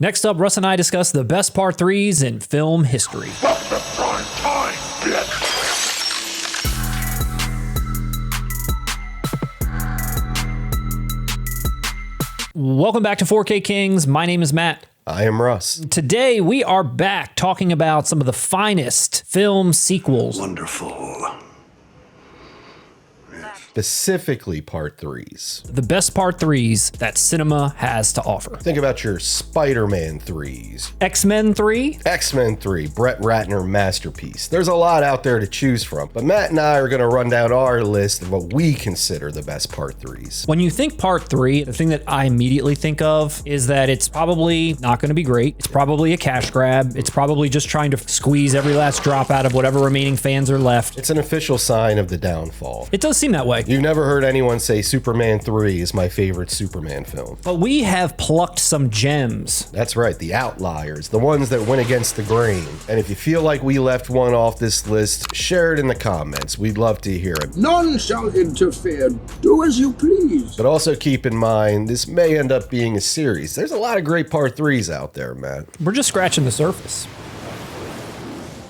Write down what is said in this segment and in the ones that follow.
Next up, Russ and I discuss the best part 3s in film history. Prime time, bitch. Welcome back to 4K Kings. My name is Matt. I am Russ. Today, we are back talking about some of the finest film sequels. Wonderful. Specifically part 3s. The best part 3s that cinema has to offer. Think about your Spider-Man 3s. X-Men 3? X-Men 3, Brett Ratner masterpiece. There's a lot out there to choose from, but Matt and I are going to run down our list of what we consider the best part 3s. When you think part 3, the thing that I immediately think of is that it's probably not going to be great. It's probably a cash grab. It's probably just trying to squeeze every last drop out of whatever remaining fans are left. It's an official sign of the downfall. It does seem that way. You've never heard anyone say Superman 3 is my favorite Superman film. But we have plucked some gems. That's right, the outliers, the ones that went against the grain. And if you feel like we left one off this list, share it in the comments. We'd love to hear it. None shall interfere. Do as you please. But also keep in mind, this may end up being a series. There's a lot of great part 3s out there, Matt. We're just scratching the surface.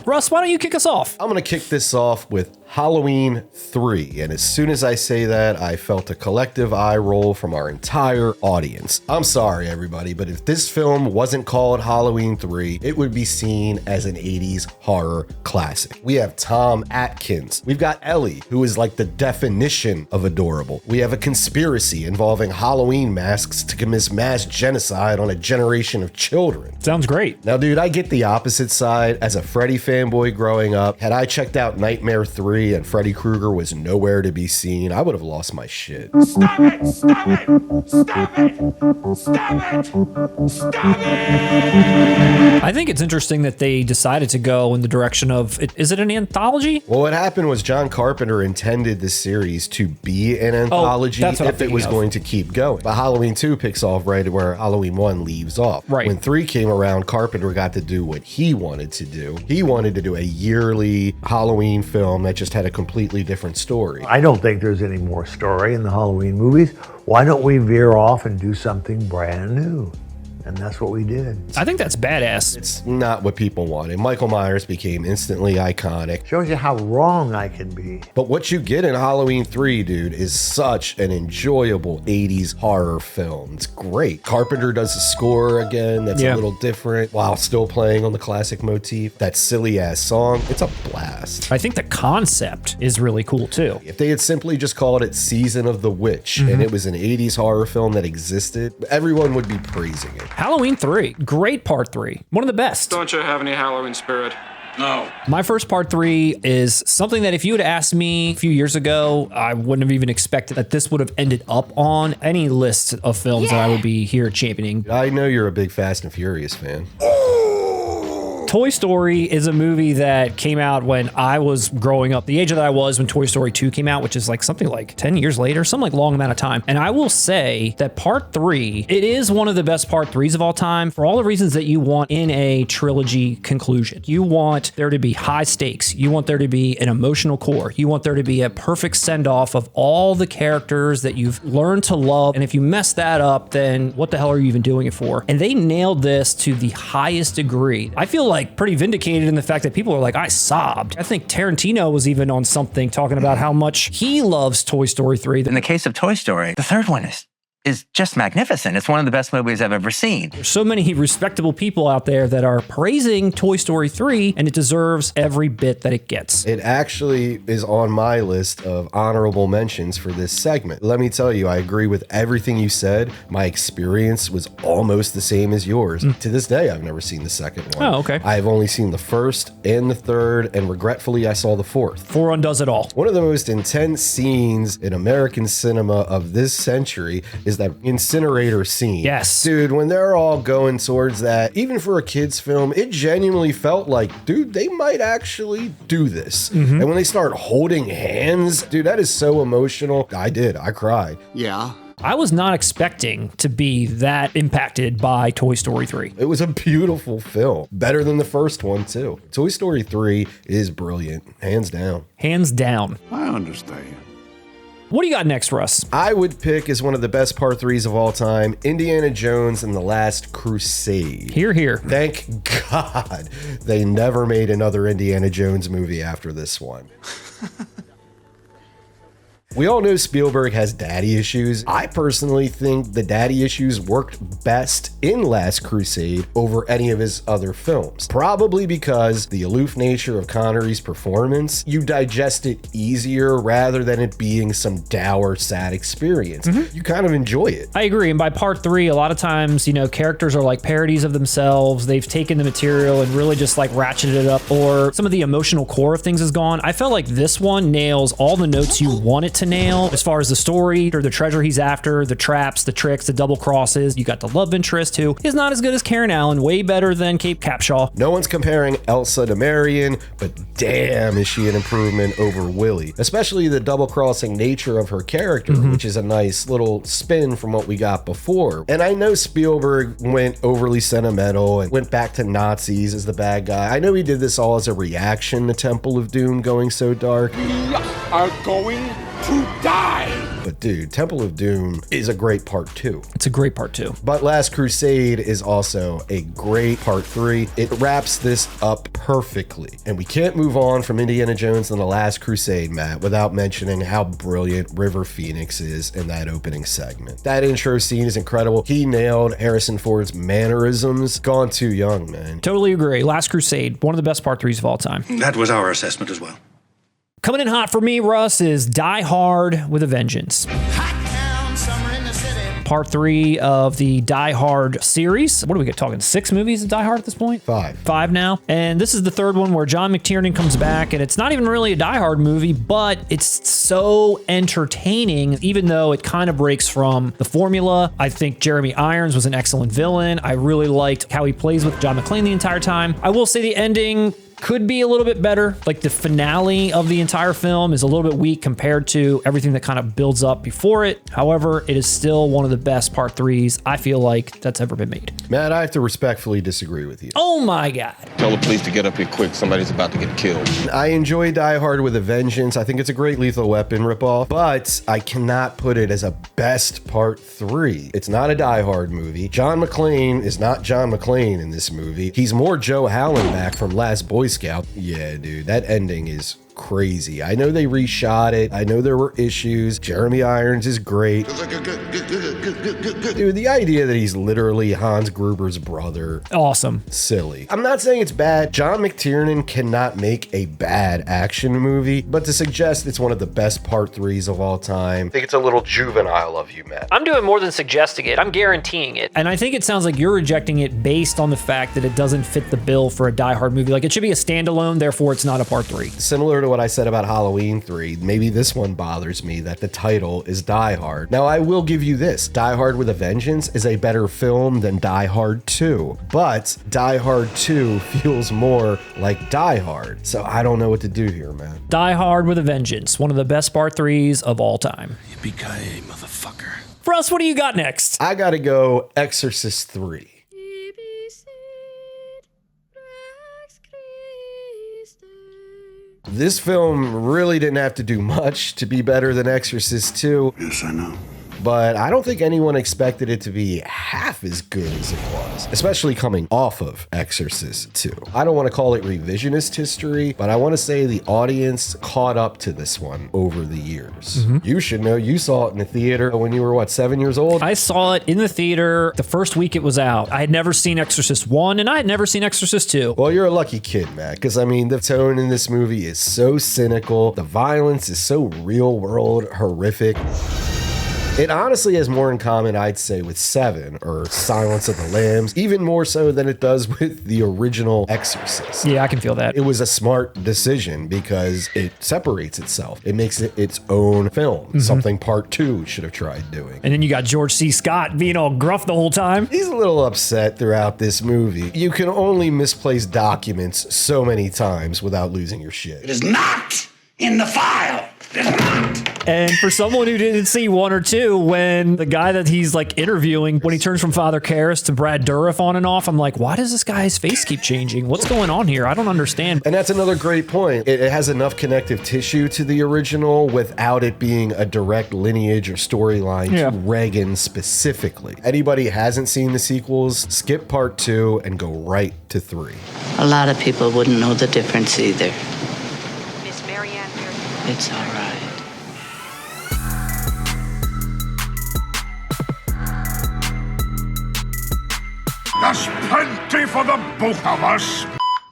Russ, why don't you kick us off? I'm going to kick this off with Halloween 3, and as soon as I say that, I felt a collective eye roll from our entire audience. I'm sorry, everybody, but if this film wasn't called Halloween 3, it would be seen as an 80s horror classic. We have Tom Atkins. We've got Ellie, who is like the definition of adorable. We have a conspiracy involving Halloween masks to commit mass genocide on a generation of children. Sounds great. Now, dude, I get the opposite side. As a Freddy fanboy growing up, had I checked out Nightmare 3 and Freddy Krueger was nowhere to be seen, I would have lost my shit. Stop it! Stop it! Stop it! Stop it! Stop it! I think it's interesting that they decided to go in the direction of, is it an anthology? Well, what happened was John Carpenter intended this series to be an anthology that's what I'm if it was thinking of. going to keep going. But Halloween 2 picks off right where Halloween 1 leaves off. Right. When 3 came around, Carpenter got to do what he wanted to do. He wanted to do a yearly Halloween film that just had a completely different story. I don't think there's any more story in the Halloween movies. Why don't we veer off and do something brand new? And that's what we did. I think that's badass. It's not what people wanted. Michael Myers became instantly iconic. Shows you how wrong I can be. But what you get in Halloween 3, dude, is such an enjoyable 80s horror film. It's great. Carpenter does the score again that's a little different while still playing on the classic motif. That silly-ass song, it's a blast. I think the concept is really cool too. If they had simply just called it Season of the Witch and it was an 80s horror film that existed, everyone would be praising it. Halloween 3, great part 3, one of the best. Don't you have any Halloween spirit? No. My first part 3 is something that if you had asked me a few years ago, I wouldn't have even expected that this would have ended up on any list of films that I would be here championing. I know you're a big Fast and Furious fan. Toy Story is a movie that came out when I was growing up, the age that I was when Toy Story 2 came out, which is like something like 10 years later, some like long amount of time. And I will say that part 3, it is one of the best part 3s of all time for all the reasons that you want in a trilogy conclusion. You want there to be high stakes. You want there to be an emotional core. You want there to be a perfect send off of all the characters that you've learned to love. And if you mess that up, then what the hell are you even doing it for? And they nailed this to the highest degree. I feel like pretty vindicated in the fact that people are like, I sobbed. I think Tarantino was even on something talking about how much he loves Toy Story 3. In the case of Toy Story, the third one is just magnificent. It's one of the best movies I've ever seen. There's so many respectable people out there that are praising Toy Story 3, and it deserves every bit that it gets. It actually is on my list of honorable mentions for this segment. Let me tell you, I agree with everything you said. My experience was almost the same as yours. To this day, I've never seen the second one. Oh, okay. I've only seen the first and the third, and regretfully, I saw the fourth. 4 undoes it all. One of the most intense scenes in American cinema of this century is that incinerator scene. Yes. Dude, when they're all going towards that, even for a kid's film, it genuinely felt like, dude, they might actually do this. And when they start holding hands, dude, that is so emotional. I cried. Yeah. I was not expecting to be that impacted by Toy Story 3. It was a beautiful film. Better than the first one, too. Toy Story 3 is brilliant. Hands down. Hands down. I understand. What do you got next, Russ? I would pick as one of the best part 3s of all time, Indiana Jones and the Last Crusade. Here, here. Thank God they never made another Indiana Jones movie after this one. We all know Spielberg has daddy issues. I personally think the daddy issues worked best in Last Crusade over any of his other films. Probably because the aloof nature of Connery's performance, you digest it easier rather than it being some dour, sad experience. You kind of enjoy it. I agree. And by part 3, a lot of times, you know, characters are like parodies of themselves. They've taken the material and really just like ratcheted it up, or some of the emotional core of things is gone. I felt like this one nails all the notes you want it to nail as far as the story or the treasure he's after, the traps, the tricks, the double crosses. You got the love interest who is not as good as Karen Allen, way better than Kate Capshaw. No one's comparing Elsa to Marion, but damn is she an improvement over Willie. Especially the double-crossing nature of her character, which is a nice little spin from what we got before. And I know Spielberg went overly sentimental and went back to Nazis as the bad guy. I know he did this all as a reaction to Temple of Doom going so dark. We are going to die. But dude, Temple of Doom is a great part 2. It's a great part 2. But Last Crusade is also a great part 3. It wraps this up perfectly. And we can't move on from Indiana Jones and the Last Crusade, Matt, without mentioning how brilliant River Phoenix is in that opening segment. That intro scene is incredible. He nailed Harrison Ford's mannerisms. Gone too young, man. Totally agree. Last Crusade, one of the best part 3s of all time. That was our assessment as well. Coming in hot for me, Russ, is Die Hard with a Vengeance. Part 3 of the Die Hard series. What are we talking? 6 movies of Die Hard at this point? 5. 5 now. And this is the 3rd one where John McTiernan comes back, and it's not even really a Die Hard movie, but it's so entertaining, even though it kind of breaks from the formula. I think Jeremy Irons was an excellent villain. I really liked how he plays with John McClane the entire time. I will say the ending could be a little bit better. Like the finale of the entire film is a little bit weak compared to everything that kind of builds up before it. However, it is still one of the best part 3s I feel like that's ever been made. Matt, I have to respectfully disagree with you. Oh my God. Tell the police to get up here quick. Somebody's about to get killed. I enjoy Die Hard with a Vengeance. I think it's a great Lethal Weapon ripoff, but I cannot put it as a best part 3. It's not a Die Hard movie. John McClane is not John McClane in this movie. He's more Joe Hallenbeck from Last Boy Scout. Yeah, dude, that ending is crazy. I know they reshot it. I know there were issues. Jeremy Irons is great. Dude, the idea that he's literally Hans Gruber's brother. Awesome. Silly. I'm not saying it's bad. John McTiernan cannot make a bad action movie, but to suggest it's one of the best part 3s of all time, I think it's a little juvenile of you, Matt. I'm doing more than suggesting it. I'm guaranteeing it. And I think it sounds like you're rejecting it based on the fact that it doesn't fit the bill for a Die Hard movie. Like it should be a standalone, therefore it's not a part 3. Similar to what I said about Halloween 3, maybe this one bothers me that the title is Die Hard. Now, I will give you this. Die Hard with a Vengeance is a better film than Die Hard 2, but Die Hard 2 feels more like Die Hard. So I don't know what to do here, man. Die Hard with a Vengeance, one of the best part 3s of all time. Yippee-ki-yay, motherfucker. Russ, what do you got next? I gotta go Exorcist 3. This film really didn't have to do much to be better than Exorcist 2. Yes, I know. But I don't think anyone expected it to be half as good as it was, especially coming off of Exorcist 2. I don't want to call it revisionist history, but I want to say the audience caught up to this one over the years. You should know, you saw it in the theater when you were, what, 7 years old? I saw it in the theater the first week it was out. I had never seen Exorcist 1, and I had never seen Exorcist 2. Well, you're a lucky kid, Matt, because I mean, the tone in this movie is so cynical. The violence is so real world horrific. It honestly has more in common, I'd say, with 7 or Silence of the Lambs, even more so than it does with the original Exorcist. Yeah, I can feel that. It was a smart decision because it separates itself. It makes it its own film, something part 2 should have tried doing. And then you got George C. Scott being all gruff the whole time. He's a little upset throughout this movie. You can only misplace documents so many times without losing your shit. It is not in the file. It is not. And for someone who didn't see 1 or 2, when the guy that he's like interviewing, when he turns from Father Karras to Brad Dourif on and off, I'm like, why does this guy's face keep changing? What's going on here? I don't understand. And that's another great point. It has enough connective tissue to the original without it being a direct lineage or storyline to Reagan specifically. Anybody who hasn't seen the sequels, skip part 2 and go right to 3. A lot of people wouldn't know the difference either. Miss Marianne. It's all right. There's plenty for the both of us.